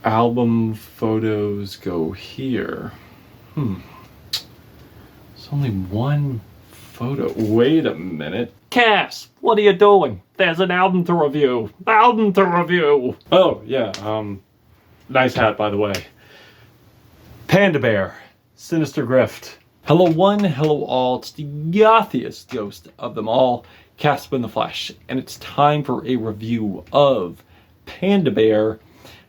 album photos go here. It's only one photo. Wait a minute. Cass, what are you doing? There's an album to review. Album to review. Oh, yeah, nice hat, by the way. Panda Bear, Sinister Grift. Hello one, hello all. It's the gothiest ghost of them all, Casp in the Flesh, and it's time for a review of Panda Bear,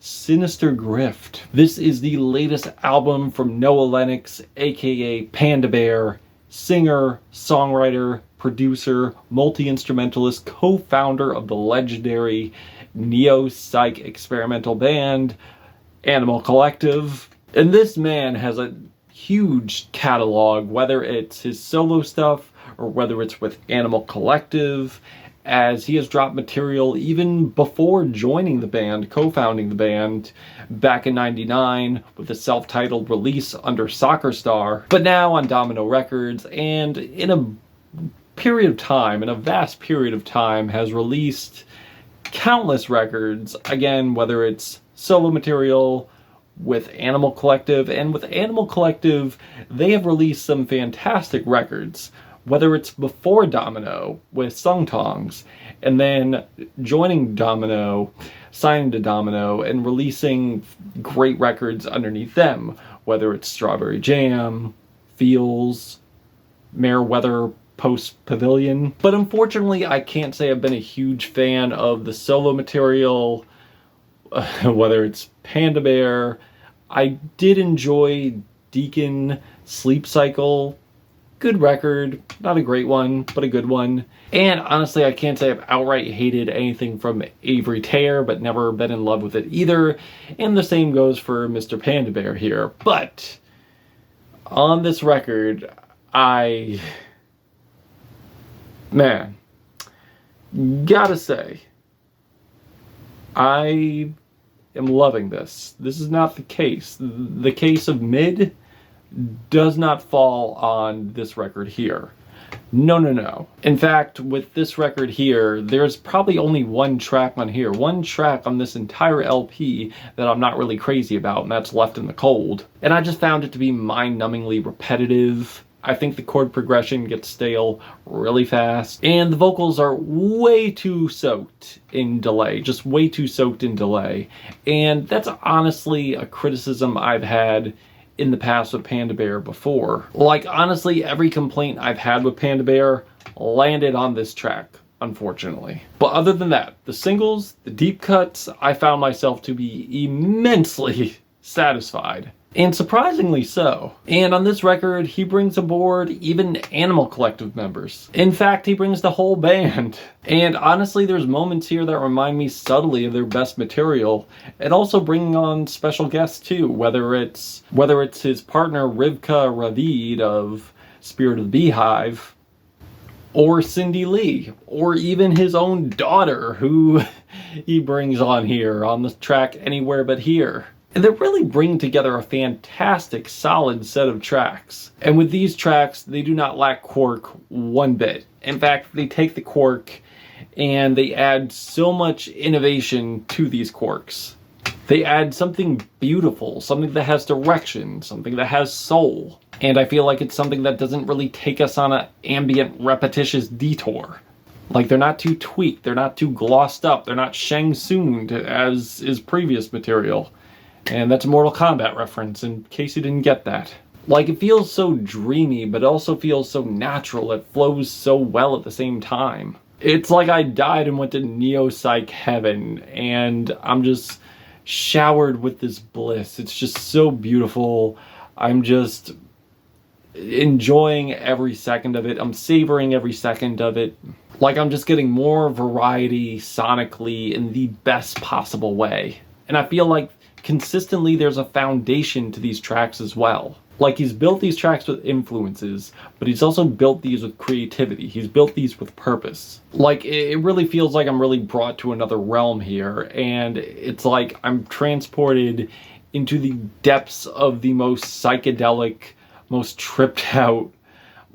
Sinister Grift. This is the latest album from Noah Lennox, aka Panda Bear, singer, songwriter, producer, multi-instrumentalist, co-founder of the legendary Neo Psych experimental band, Animal Collective. And this man has a huge catalog, whether it's his solo stuff or whether it's with Animal Collective, as he has dropped material even before joining the band, co-founding the band back in '99 with a self-titled release under Soccer Star, but now on Domino Records, and in a vast period of time, has released countless records, again, whether it's solo material with Animal Collective, and with Animal Collective, they have released some fantastic records, whether it's before Domino with Sung Tongs, and then joining Domino, signing to Domino, and releasing great records underneath them, whether it's Strawberry Jam, Feels, Meriwether Post Pavilion. But unfortunately, I can't say I've been a huge fan of the solo material, whether it's Panda Bear. I did enjoy Deacon Sleep Cycle. Good record, not a great one, but a good one. And honestly, I can't say I've outright hated anything from Avery Tear, but never been in love with it either. And the same goes for Mr. Panda Bear here. But on this record, man, gotta say, I am loving this. This is not the case. The case of mid does not fall on this record here. No. In fact, with this record here, there's probably only one track on here, one track on this entire LP that I'm not really crazy about, and that's Left in the Cold. And I just found it to be mind-numbingly repetitive. I think the chord progression gets stale really fast, and the vocals are way too soaked in delay, just way too soaked in delay. And that's honestly a criticism I've had in the past with Panda Bear before. Like, honestly, every complaint I've had with Panda Bear landed on this track, unfortunately. But other than that, the singles, the deep cuts, I found myself to be immensely satisfied. And surprisingly so. And on this record, he brings aboard even Animal Collective members. In fact, he brings the whole band. And honestly, there's moments here that remind me subtly of their best material, and also bringing on special guests too, whether it's his partner RIVKA Ravid of Spirit of the Beehive, or Cindy Lee, or even his own daughter, who he brings on here on the track Anywhere But Here. And they're really bringing together a fantastic, solid set of tracks. And with these tracks, they do not lack quirk one bit. In fact, they take the quirk and they add so much innovation to these quirks. They add something beautiful, something that has direction, something that has soul. And I feel like it's something that doesn't really take us on an ambient, repetitious detour. Like, they're not too tweaked, they're not too glossed up, they're not Shang Tsung'd as is previous material. And that's a Mortal Kombat reference, in case you didn't get that. Like, it feels so dreamy, but it also feels so natural. It flows so well at the same time. It's like I died and went to Neo Psych heaven, and I'm just showered with this bliss. It's just so beautiful. I'm just enjoying every second of it. I'm savoring every second of it. Like, I'm just getting more variety sonically in the best possible way. And I feel like consistently there's a foundation to these tracks as well. Like, he's built these tracks with influences, but he's also built these with creativity. He's built these with purpose. Like, it really feels like I'm really brought to another realm here, and it's like I'm transported into the depths of the most psychedelic, most tripped out,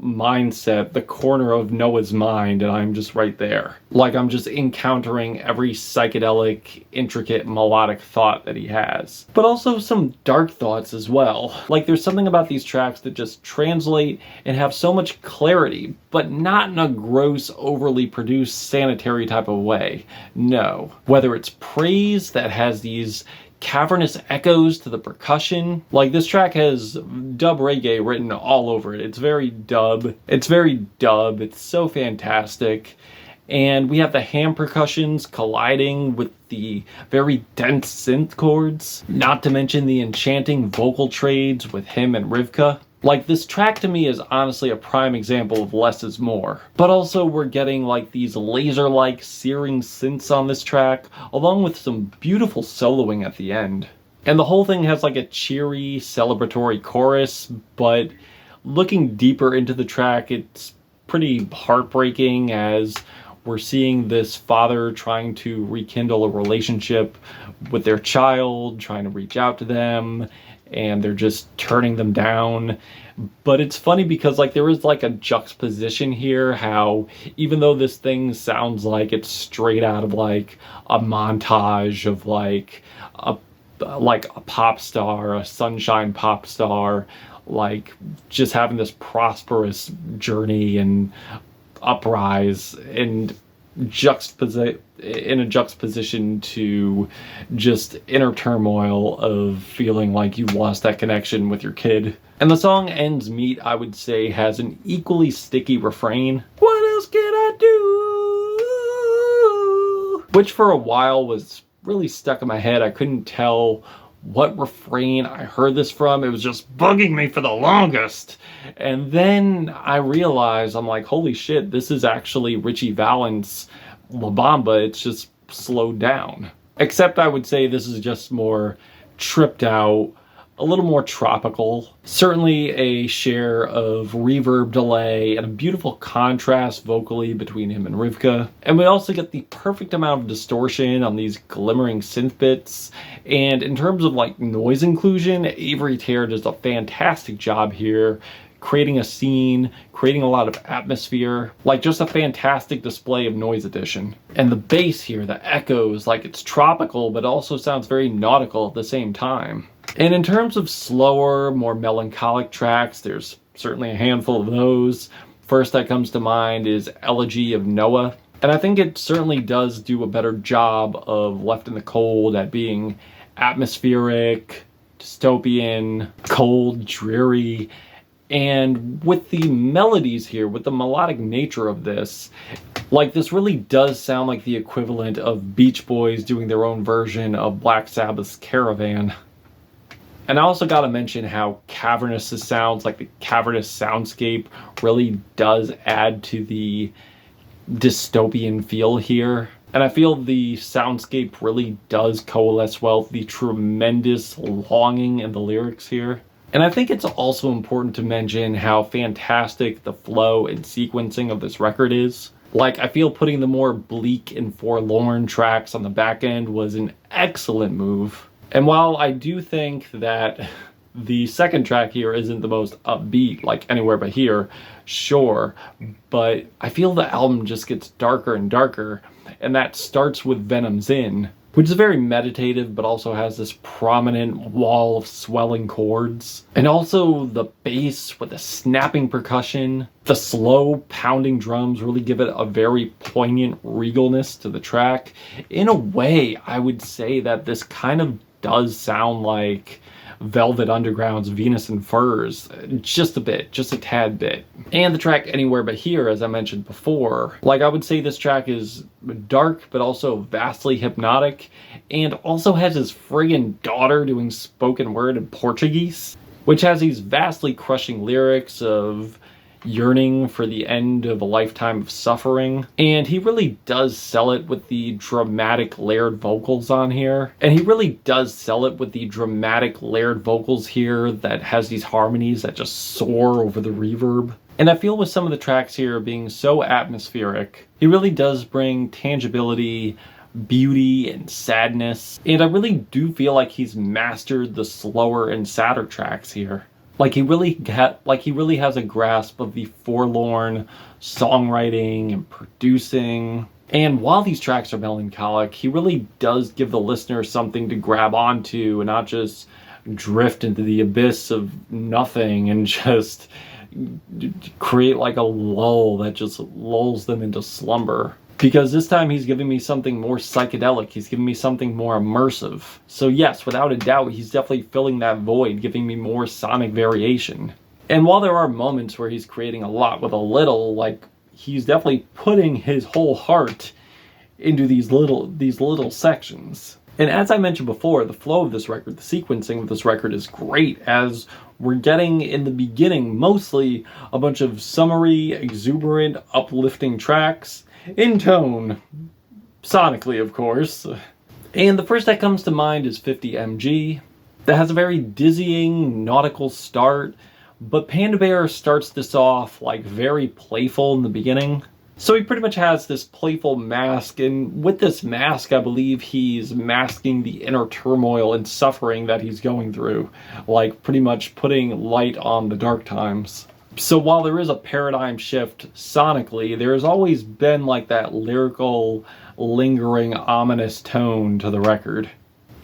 mindset, the corner of Noah's mind, and I'm just right there. Like I'm just encountering every psychedelic, intricate, melodic thought that he has. But also some dark thoughts as well. Like there's something about these tracks that just translate and have so much clarity, but not in a gross, overly produced, sanitary type of way. No. Whether it's praise that has these cavernous echoes to the percussion. Like this track has dub reggae written all over it. It's very dub. It's so fantastic. And we have the hand percussions colliding with the very dense synth chords. Not to mention the enchanting vocal trades with him and RIVKA. Like this track to me is honestly a prime example of less is more. But also we're getting like these laser-like searing synths on this track, along with some beautiful soloing at the end. And the whole thing has like a cheery, celebratory chorus, but looking deeper into the track, it's pretty heartbreaking as we're seeing this father trying to rekindle a relationship with their child, trying to reach out to them, and they're just turning them down. But it's funny because like there is like a juxtaposition here, how even though this thing sounds like it's straight out of like a montage of like a pop star, a sunshine pop star, like just having this prosperous journey and uprise, and in a juxtaposition to just inner turmoil of feeling like you lost that connection with your kid. And the song Ends Meet, I would say, has an equally sticky refrain. What else can I do? Which for a while was really stuck in my head. I couldn't tell what refrain I heard this from. It was just bugging me for the longest. And then I realized, I'm like, holy shit, this is actually Richie Valens' La Bamba. It's just slowed down. Except I would say this is just more tripped out, a little more tropical. Certainly a share of reverb delay and a beautiful contrast vocally between him and RIVKA. And we also get the perfect amount of distortion on these glimmering synth bits. And in terms of like noise inclusion, Avery Terra does a fantastic job here, creating a scene, creating a lot of atmosphere, like just a fantastic display of noise addition. And the bass here, the echoes, like it's tropical, but also sounds very nautical at the same time. And in terms of slower, more melancholic tracks, there's certainly a handful of those. First that comes to mind is Elegy of Noah. And I think it certainly does do a better job of Left in the Cold at being atmospheric, dystopian, cold, dreary. And with the melodies here, with the melodic nature of this, like this really does sound like the equivalent of Beach Boys doing their own version of Black Sabbath's Caravan. And I also gotta mention how cavernous this sounds, like the cavernous soundscape really does add to the dystopian feel here. And I feel the soundscape really does coalesce well with the tremendous longing in the lyrics here. And I think it's also important to mention how fantastic the flow and sequencing of this record is. Like, I feel putting the more bleak and forlorn tracks on the back end was an excellent move. And while I do think that the second track here isn't the most upbeat, like Anywhere But Here, sure, but I feel the album just gets darker and darker, and that starts with Venom's In, which is very meditative, but also has this prominent wall of swelling chords. And also the bass with the snapping percussion, the slow pounding drums really give it a very poignant regalness to the track. In a way, I would say that this kind of does sound like Velvet Underground's Venus and Furs, just a bit, just a tad bit. And the track Anywhere But Here, as I mentioned before, like I would say this track is dark but also vastly hypnotic, and also has his friggin' daughter doing spoken word in Portuguese, which has these vastly crushing lyrics of yearning for the end of a lifetime of suffering. And he really does sell it with the dramatic layered vocals on here. And he really does sell it with the dramatic layered vocals here that has these harmonies that just soar over the reverb. And I feel with some of the tracks here being so atmospheric, he really does bring tangibility, beauty, and sadness. And I really do feel like he's mastered the slower and sadder tracks here. Like he really has a grasp of the forlorn songwriting and producing. And while these tracks are melancholic, he really does give the listener something to grab onto and not just drift into the abyss of nothing and just create like a lull that just lulls them into slumber. Because this time he's giving me something more psychedelic, he's giving me something more immersive. So yes, without a doubt, he's definitely filling that void, giving me more sonic variation. And while there are moments where he's creating a lot with a little, like, he's definitely putting his whole heart into these little sections. And as I mentioned before, the flow of this record, the sequencing of this record is great, as we're getting in the beginning mostly a bunch of summery, exuberant, uplifting tracks, in tone, sonically of course. And the first that comes to mind is 50 mg. That has a very dizzying, nautical start, but Panda Bear starts this off like very playful in the beginning. So he pretty much has this playful mask, and with this mask I believe he's masking the inner turmoil and suffering that he's going through, like pretty much putting light on the dark times. So while there is a paradigm shift sonically, there has always been like that lyrical, lingering, ominous tone to the record.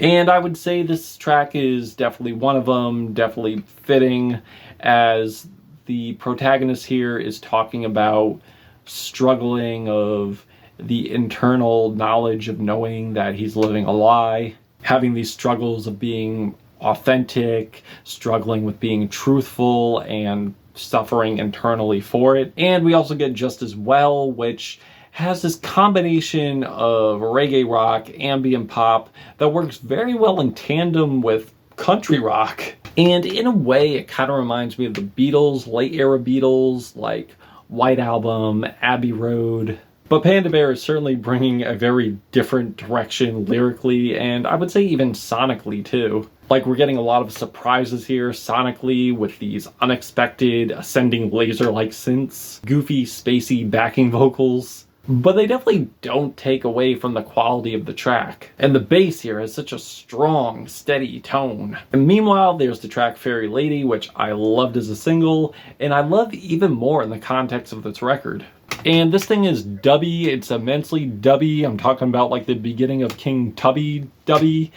And I would say this track is definitely one of them, definitely fitting, as the protagonist here is talking about struggling of the internal knowledge of knowing that he's living a lie, having these struggles of being authentic, struggling with being truthful, and suffering internally for it. And we also get Just As Well, which has this combination of reggae rock, ambient pop, that works very well in tandem with country rock. And in a way, it kind of reminds me of the Beatles, late era Beatles, like White Album, Abbey Road. But Panda Bear is certainly bringing a very different direction lyrically, and I would say even sonically too. Like, we're getting a lot of surprises here sonically with these unexpected ascending laser-like synths, goofy, spacey backing vocals. But they definitely don't take away from the quality of the track. And the bass here has such a strong, steady tone. And meanwhile, there's the track Fairy Lady, which I loved as a single, and I love even more in the context of this record. And this thing is dubby, it's immensely dubby. I'm talking about like the beginning of King Tubby dubby.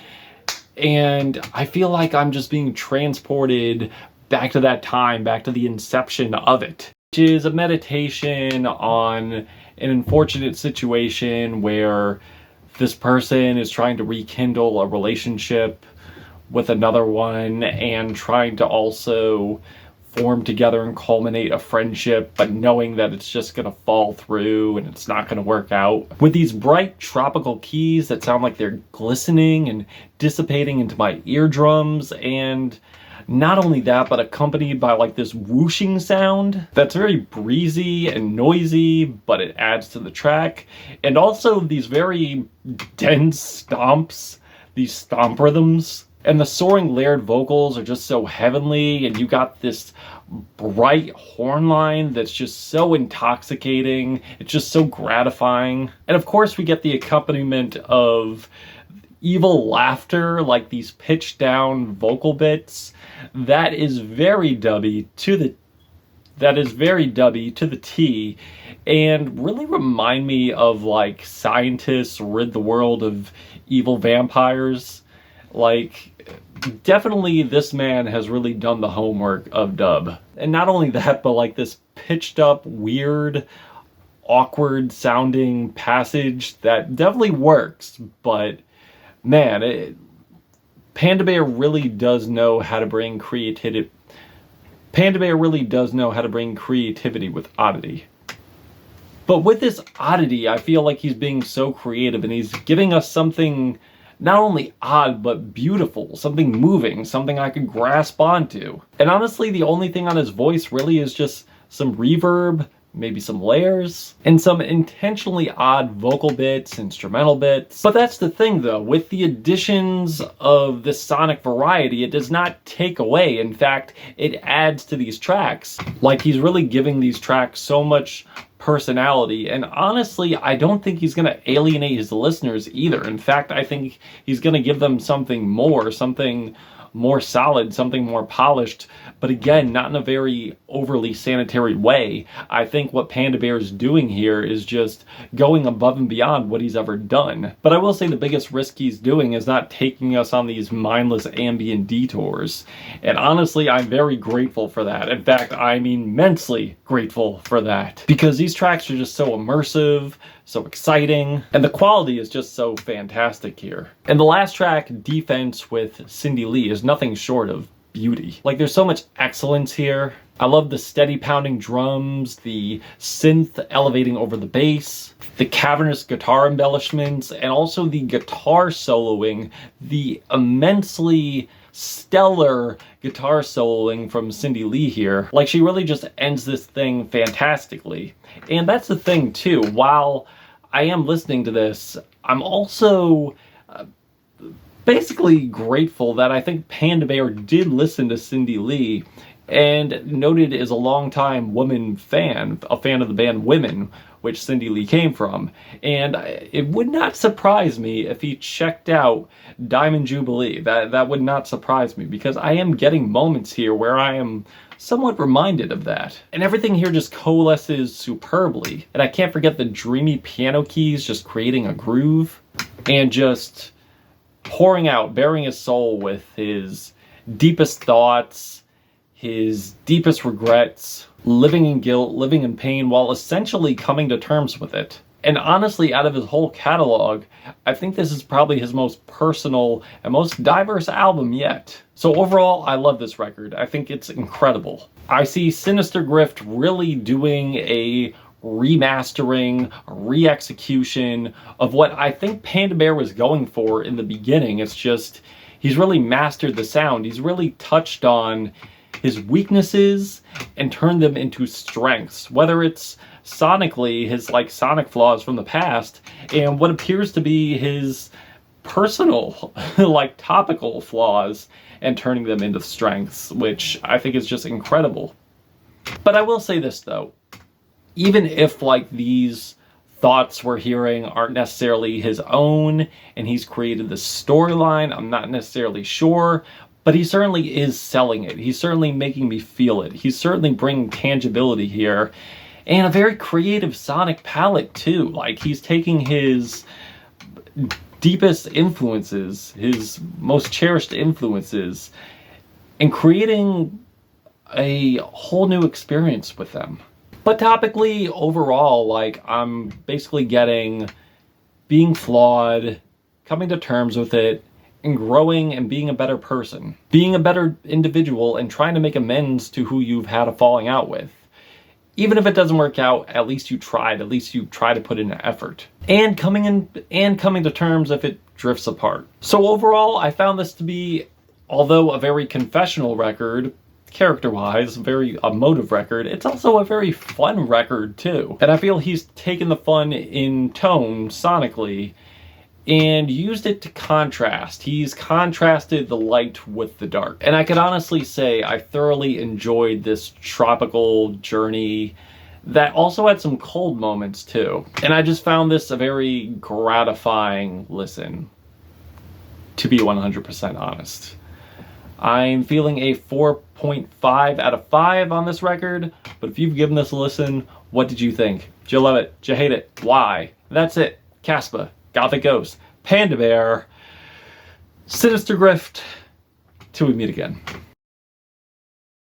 And I feel like I'm just being transported back to that time, back to the inception of it. Which is a meditation on an unfortunate situation where this person is trying to rekindle a relationship with another one and trying to also form together and culminate a friendship, but knowing that it's just gonna fall through and it's not gonna work out. With these bright tropical keys that sound like they're glistening and dissipating into my eardrums, and not only that, but accompanied by like this whooshing sound that's very breezy and noisy, but it adds to the track. And also these very dense stomps, these stomp rhythms. And the soaring layered vocals are just so heavenly, and you got this bright horn line that's just so intoxicating. It's just so gratifying. And of course we get the accompaniment of evil laughter, like these pitched down vocal bits. That is very dubby to the T, and really remind me of like scientists rid the world of evil vampires. Like, definitely this man has really done the homework of dub. And not only that, but like this pitched up, weird, awkward sounding passage that definitely works, but man, Panda Bear really does know how to bring creativity. Panda Bear really does know how to bring creativity with oddity. But with this oddity, I feel like he's being so creative, and he's giving us something not only odd, but beautiful, something moving, something I could grasp onto. And honestly, the only thing on his voice really is just some reverb, maybe some layers, and some intentionally odd vocal bits, instrumental bits. But that's the thing though, with the additions of this sonic variety, it does not take away. In fact, it adds to these tracks. Like, he's really giving these tracks so much personality, and honestly, I don't think he's gonna alienate his listeners either. In fact, I think he's gonna give them something more solid, something more polished, but again, not in a very overly sanitary way. I think what Panda Bear is doing here is just going above and beyond what he's ever done. But I will say the biggest risk he's doing is not taking us on these mindless ambient detours. And honestly, I'm very grateful for that. In fact, I'm immensely grateful for that. Because these tracks are just so immersive, so exciting, and the quality is just so fantastic here. And the last track, Defense with Cindy Lee, is nothing short of beauty. Like, there's so much excellence here. I love the steady pounding drums, the synth elevating over the bass, the cavernous guitar embellishments, and also the guitar soloing, the immensely stellar guitar soloing from Cindy Lee here. Like, she really just ends this thing fantastically. And that's the thing too, while I am listening to this, I'm also basically grateful that I think Panda Bear did listen to Cindy Lee, and noted as a longtime woman fan, a fan of the band Women, which Cindy Lee came from. And it would not surprise me if he checked out Diamond Jubilee. That would not surprise me, because I am getting moments here where I am somewhat reminded of that. And everything here just coalesces superbly. And I can't forget the dreamy piano keys just creating a groove, and just pouring out, bearing his soul with his deepest thoughts, his deepest regrets, living in guilt, living in pain, while essentially coming to terms with it. And honestly, out of his whole catalog, I think this is probably his most personal and most diverse album yet. So overall, I love this record. I think it's incredible. I see Sinister Grift really doing a remastering, a re-execution of what I think Panda Bear was going for in the beginning. It's just, he's really mastered the sound. He's really touched on his weaknesses and turned them into strengths, whether it's sonically his like sonic flaws from the past, and what appears to be his personal like topical flaws, and turning them into strengths, which I think is just incredible. But I will say this though, even if like these thoughts we're hearing aren't necessarily his own and he's created the storyline, I'm not necessarily sure, but he certainly is selling it. He's certainly making me feel it. He's certainly bringing tangibility here, and a very creative sonic palette too. Like, he's taking his deepest influences, his most cherished influences, and creating a whole new experience with them. But topically, overall, like, I'm basically getting being flawed, coming to terms with it, and growing and being a better person. Being a better individual and trying to make amends to who you've had a falling out with. Even if it doesn't work out, at least you tried. At least you try to put in an effort. And coming to terms if it drifts apart. So overall, I found this to be, although a very confessional record, character-wise, a very emotive record, it's also a very fun record too. And I feel he's taken the fun in tone, sonically, and used it to contrast. He's contrasted the light with the dark. And I could honestly say I thoroughly enjoyed this tropical journey that also had some cold moments too. And I just found this a very gratifying listen, to be 100% honest. I'm feeling a 4.5 out of 5 on this record, but if you've given this a listen, what did you think? Did you love it? Did you hate it? Why? That's it. Caspa. Gothic Ghost, Panda Bear, Sinister Grift, till we meet again.